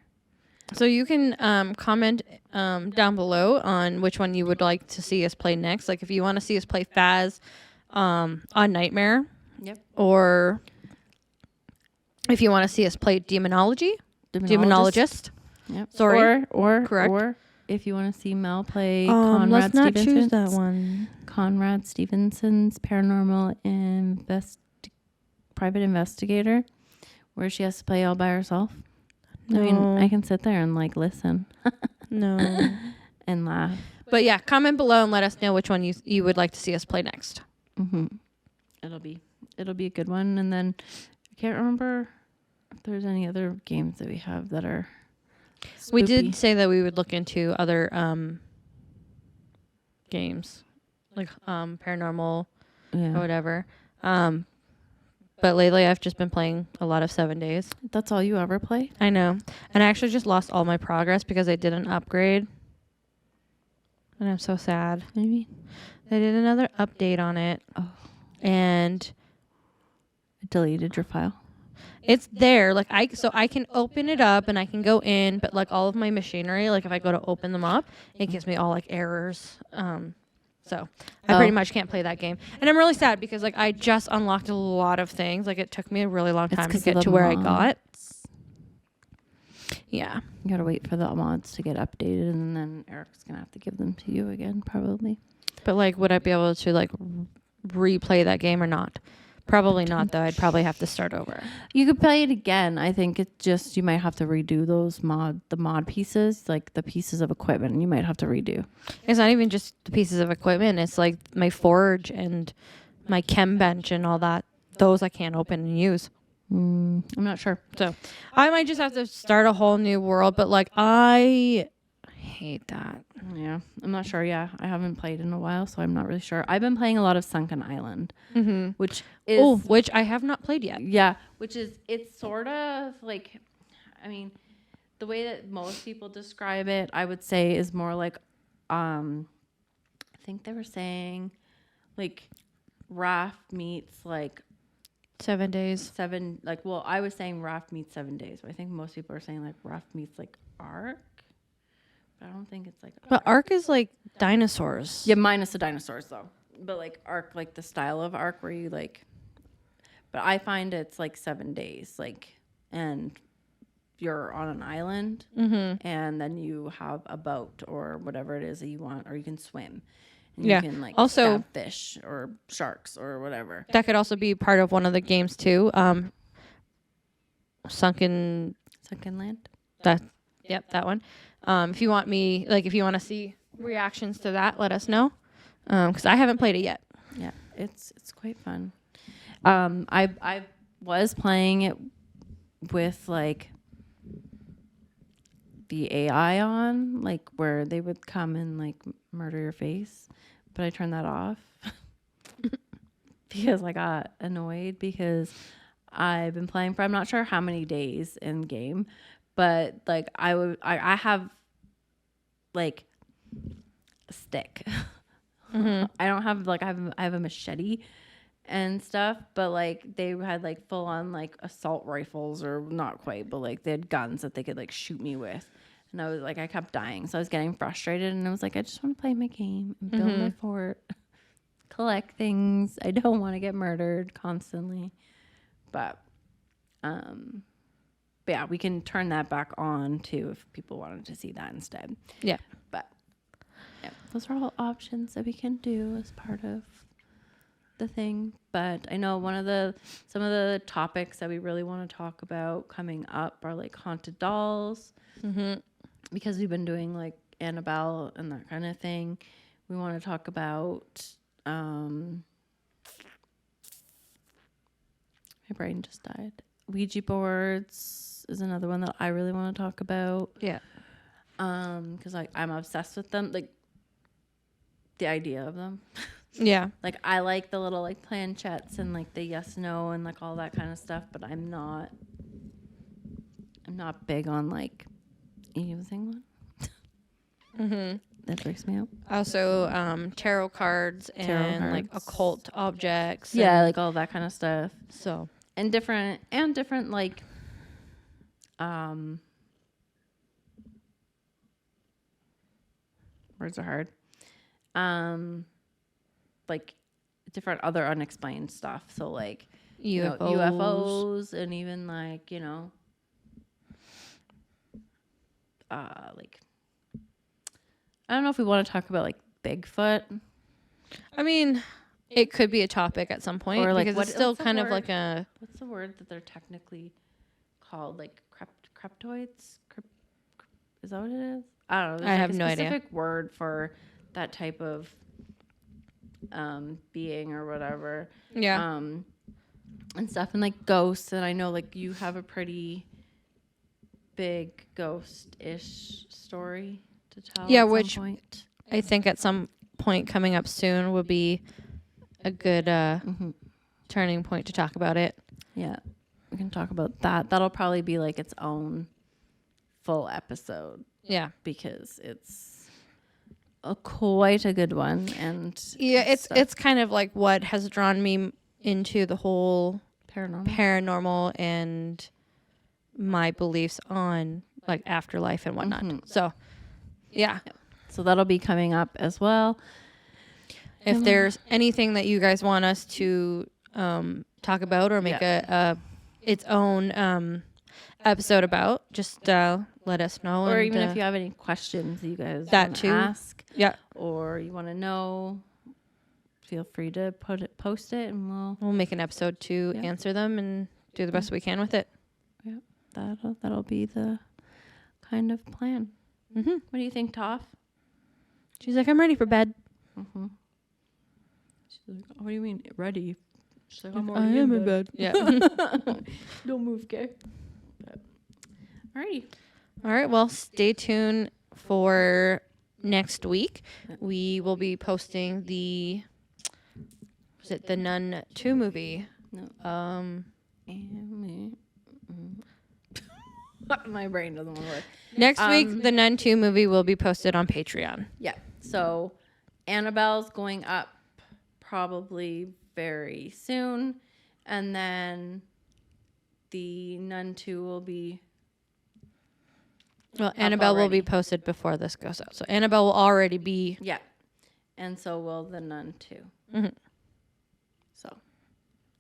So you can comment down below on which one you would like to see us play next. Like if you want to see us play Faz on Nightmare. Yep. Or if you want to see us play Demonologist. Yep. Sorry. Or Correct. Or if you want to see Mel play Conrad let's not Stevenson's, choose that one. Conrad Stevenson's Paranormal Private Investigator, where she has to play all by herself. No. I mean, I can sit there and like listen. No. And laugh. But yeah, comment below and let us know which one you would like to see us play next. Mm-hmm. It'll be a good one. And then I can't remember if there's any other games that we have that are spooky. We did say that we would look into other games, like Paranormal or whatever. But lately I've just been playing a lot of 7 Days. That's all you ever play? I know. And I actually just lost all my progress because I did an upgrade. And I'm so sad. What do you mean? They did another update on it. Oh. And I deleted your file. it's there. Like I can open it up and I can go in, but like all of my machinery, like if I go to open them up, it gives me all like errors. So I pretty much can't play that game. And I'm really sad because like I just unlocked a lot of things. Like it took me a really long time to get to where I got. Yeah. You gotta wait for the mods to get updated, and then Eric's gonna have to give them to you again, probably. But like, would I be able to like replay that game or not? Probably not, though. I'd probably have to start over. You could play it again. I think it's just you might have to redo the mod pieces, like the pieces of equipment. You might have to redo. It's not even just the pieces of equipment. It's like my forge and my chem bench and all that. Those I can't open and use. I'm not sure. So I might just have to start a whole new world. But like, I hate that. Yeah, I'm not sure. Yeah, I haven't played in a while, so I'm not really sure. I've been playing a lot of Sunken Island, which is which I have not played yet. Yeah, which is it's sort of like, I mean, the way that most people describe it, I would say, is more like, I think they were saying, like, Raft meets like 7 days. I was saying Raft meets 7 days, but I think most people are saying like Raft meets like Ark. I don't think it's like But Ark is like dinosaurs. Yeah, minus the dinosaurs though. But like Ark, like the style of Ark where you like. But I find it's like 7 days, like, and you're on an island, and then you have a boat or whatever it is that you want, or you can swim. And Yeah. You can like Also, stab fish or sharks or whatever. That could also be part of one of the games too. Sunken Land. That one. If you want to see reactions to that, let us know. Because I haven't played it yet. Yeah, it's quite fun. I was playing it with like the AI on, like where they would come and like murder your face, but I turned that off because I got annoyed because I've been playing for I'm not sure how many days in game, but like I have like a stick. I don't have like I have a machete and stuff, but like they had like full on like assault rifles, or not quite, but like they had guns that they could like shoot me with. And I was like, I kept dying, so I was getting frustrated, and I was like, I just want to play my game and build my fort, collect things. I don't want to get murdered constantly. But yeah, we can turn that back on too if people wanted to see that instead. Yeah. But yeah, those are all options that we can do as part of the thing. But I know some of the topics that we really want to talk about coming up are like haunted dolls, because we've been doing like Annabelle and that kind of thing. We want to talk about my brain just died. Ouija boards is another one that I really want to talk about. Yeah. Because like I'm obsessed with them, like the idea of them. Yeah. Like I like the little like planchettes and like the yes no and like all that kind of stuff, but I'm not big on like using one. That freaks me out. Also, tarot cards and like cards. occult objects. Yeah, and like all that kind of stuff. so And different like words are hard. Like different other unexplained stuff. So like UFOs and even like, like I don't know if we want to talk about like Bigfoot. I mean, it could be a topic at some point, Or, like, because what- it's still what's the kind of word? like a What's the word that they're technically called? Like cryptoids? Is that what it is? I don't know. There's I like have a no idea. specific word for that type of being or whatever. yeah. And stuff, and like ghosts. And I know like you have a pretty big ghost-ish story to tell. Yeah, at some which point. I think at some point coming up soon would be a good turning point to talk about it. Yeah, we can talk about that. That'll probably be like its own full episode Yeah. because it's quite a good one. And Yeah, it's stuff. it's kind of like what has drawn me into the whole paranormal and my beliefs on like afterlife and whatnot. So, yeah. So that'll be coming up as well. If there's anything that you guys want us to talk about or make a its own episode about, just let us know. Or and, even if you have any questions that you guys that wanna too. ask, yeah, or you want to know, feel free to post it, and we'll make an episode to answer them and do the best we can with it. that'll be the kind of plan. Mm-hmm. What do you think, Toph? She's like, I'm ready for bed. Mm-hmm. She's like, what do you mean ready? She's like, I'm I already am in bed. Yeah. Don't move, okay? Alrighty. All right. Well, stay tuned for next week. We will be posting the Nun 2 movie. No. My brain doesn't want to work. Next week, the Nun 2 movie will be posted on Patreon. Yeah. So Annabelle's going up probably very soon. And then the Nun 2 will be... Well, Annabelle will be posted before this goes out. So Annabelle will already be... Yeah. And so will the Nun 2. Mm-hmm.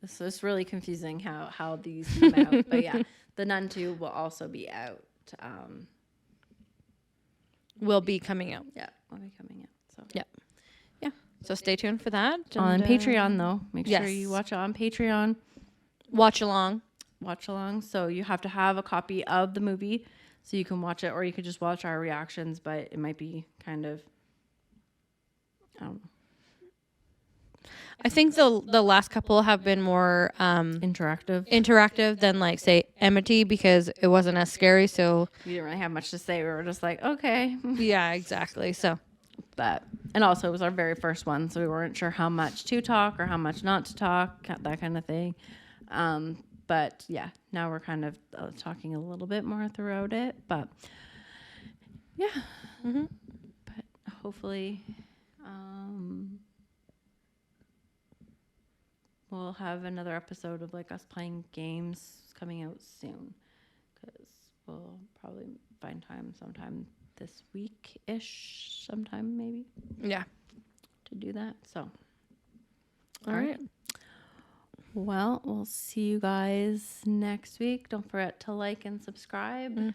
So it's really confusing how these come out. But yeah, the Nun 2 will also be out. Will be coming out. Yeah, will be coming out. So Yeah. So stay tuned for that. on and, Patreon though, make sure yes. you watch it on Patreon. Watch along. Watch along. So you have to have a copy of the movie so you can watch it, or you could just watch our reactions. But it might be kind of, I don't know. I think the last couple have been more interactive than like say Amity because it wasn't as scary. So We didn't really have much to say. We were just like, okay. yeah, exactly. So And also it was our very first one, so we weren't sure how much to talk or how much not to talk, that kind of thing. But yeah, now we're kind of talking a little bit more throughout it. But yeah, but hopefully we'll have another episode of like us playing games coming out soon, because we'll probably find time sometime this week-ish, sometime maybe, yeah. to do that. So All right. well, we'll see you guys next week. Don't forget to like and subscribe.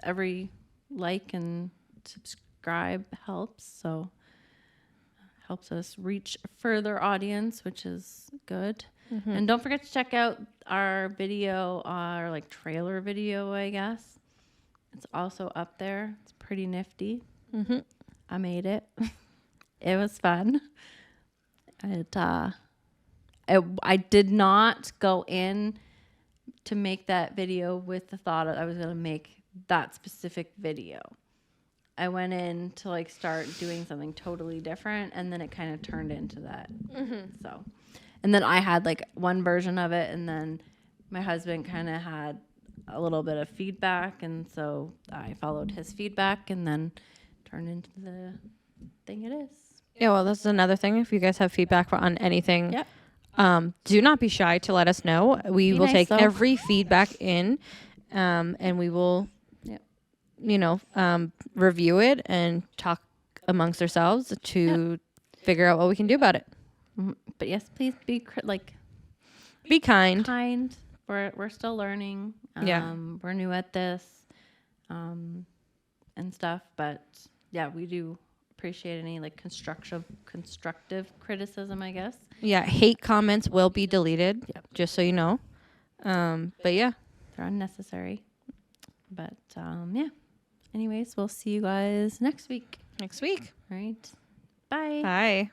Every like and subscribe helps, so helps us reach a further audience, which is good. And don't forget to check out our video, our like trailer video, I guess. It's also up there. It's pretty nifty. I made it. It was fun. I did not go in to make that video with the thought I was going to make that specific video. I went in to like start doing something totally different, and then it kind of turned into that. So, and then I had like one version of it, and then my husband kind of had a little bit of feedback, and so I followed his feedback, and then turned into the thing it is. Yeah, well, that's another thing. If you guys have feedback on anything, Yep. Do not be shy to let us know. We Be will nice, take though. every feedback in, and we will, review it and talk amongst ourselves to figure out what we can do about it. But yes, please be Be kind. kind. We're still learning. We're new at this, and stuff. But yeah, we do appreciate any like constructive criticism, I guess. Yeah, hate comments will be deleted. Yep. Just so you know. But yeah. They're unnecessary. But yeah. Anyways, we'll see you guys next week. Next week. All right. Bye. Bye.